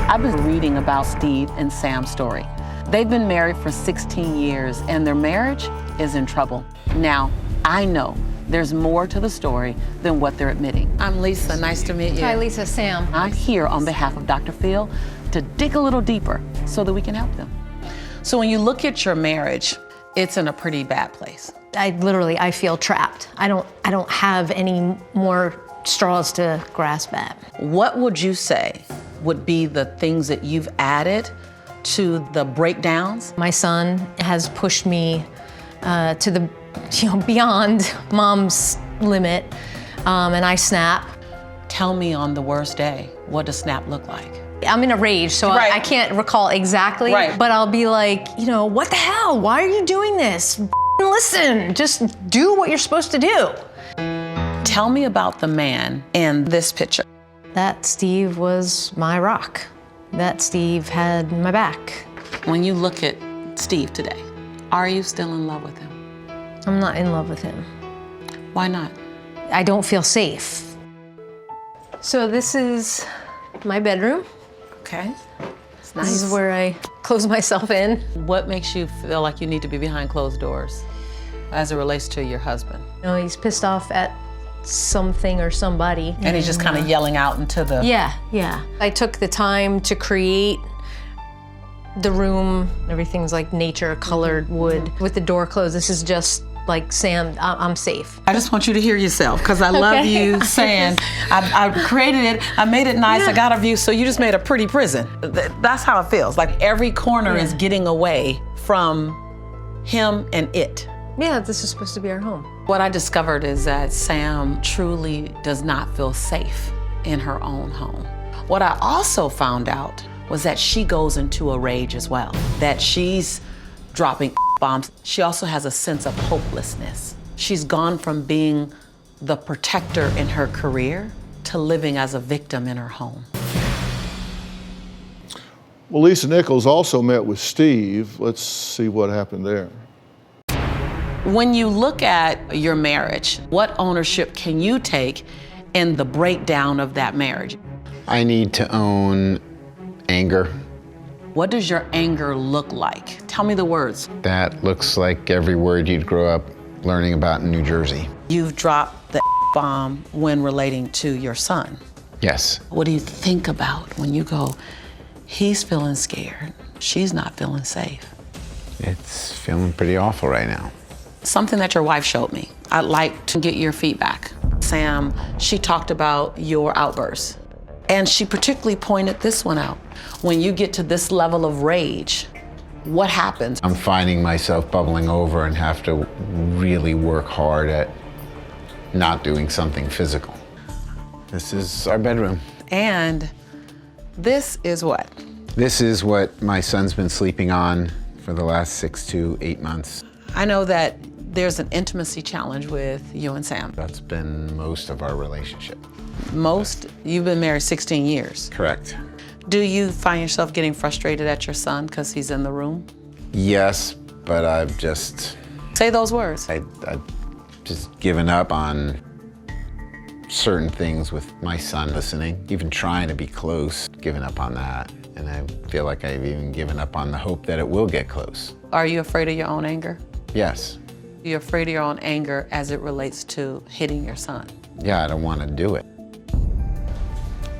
I've been reading about Steve and Sam's story. They've been married for 16 years and their marriage is in trouble. Now, I know there's more to the story than what they're admitting. I'm Lisa, nice to meet you. Hi, Lisa, Sam. I'm here on behalf of Dr. Phil to dig a little deeper so that we can help them. So when you look at your marriage, it's in a pretty bad place. I feel trapped. I don't have any more straws to grasp at. What would you say would be the things that you've added to the breakdowns? My son has pushed me to the, beyond mom's limit, and I snap. Tell me on the worst day, what does snap look like? I'm in a rage, so right. I can't recall exactly, right. But I'll be like, what the hell? Why are you doing this? Listen, just do what you're supposed to do. Tell me about the man in this picture. That Steve was my rock. That Steve had my back. When you look at Steve today, are you still in love with him? I'm not in love with him. Why not? I don't feel safe. So this is my bedroom. Okay. It's nice. This is where I close myself in. What makes you feel like you need to be behind closed doors as it relates to your husband? He's pissed off at something or somebody. And he's just kind of yelling out into the... Yeah. I took the time to create the room. Everything's like nature, colored wood. With the door closed, this is just like, Sam, I'm safe. I just want you to hear yourself, because I love you saying, I created it, I made it nice, I got a view, so you just made a pretty prison. That's how it feels. Like every corner is getting away from him and it. Yeah, this is supposed to be our home. What I discovered is that Sam truly does not feel safe in her own home. What I also found out was that she goes into a rage as well, that she's dropping bombs. She also has a sense of hopelessness. She's gone from being the protector in her career to living as a victim in her home. Well, Lisa Nichols also met with Steve. Let's see what happened there. When you look at your marriage, what ownership can you take in the breakdown of that marriage? I need to own anger. What does your anger look like? Tell me the words. That looks like every word you'd grow up learning about in New Jersey. You've dropped the bomb when relating to your son. Yes. What do you think about when you go, he's feeling scared, she's not feeling safe? It's feeling pretty awful right now. Something that your wife showed me. I'd like to get your feedback. Sam, she talked about your outbursts. And she particularly pointed this one out. When you get to this level of rage, what happens? I'm finding myself bubbling over and have to really work hard at not doing something physical. This is our bedroom. And this is what? This is what my son's been sleeping on for the last 6 to 8 months. I know that there's an intimacy challenge with you and Sam. That's been most of our relationship. Most? You've been married 16 years. Correct. Do you find yourself getting frustrated at your son because he's in the room? Yes, but I've just... Say those words. I've just given up on certain things with my son listening, even trying to be close, given up on that. And I feel like I've even given up on the hope that it will get close. Are you afraid of your own anger? Yes. You're afraid of your own anger as it relates to hitting your son? Yeah, I don't want to do it.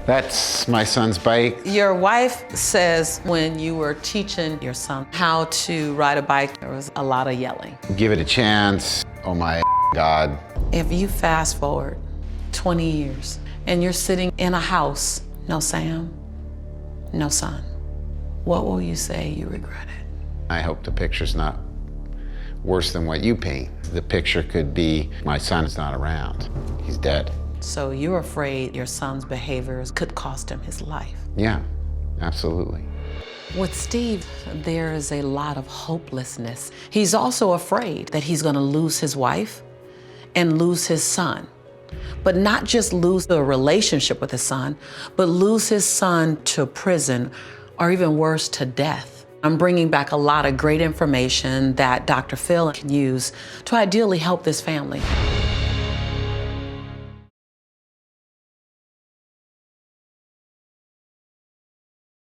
That's my son's bike. Your wife says when you were teaching your son how to ride a bike, there was a lot of yelling. Give it a chance. Oh my God. If you fast forward 20 years and you're sitting in a house, no Sam, no son, what will you say you regretted? I hope the picture's not worse than what you paint. The picture could be, my son's not around, he's dead. So you're afraid your son's behaviors could cost him his life? Yeah, absolutely. With Steve, there is a lot of hopelessness. He's also afraid that he's gonna lose his wife and lose his son. But not just lose the relationship with his son, but lose his son to prison, or even worse, to death. I'm bringing back a lot of great information that Dr. Phil can use to ideally help this family.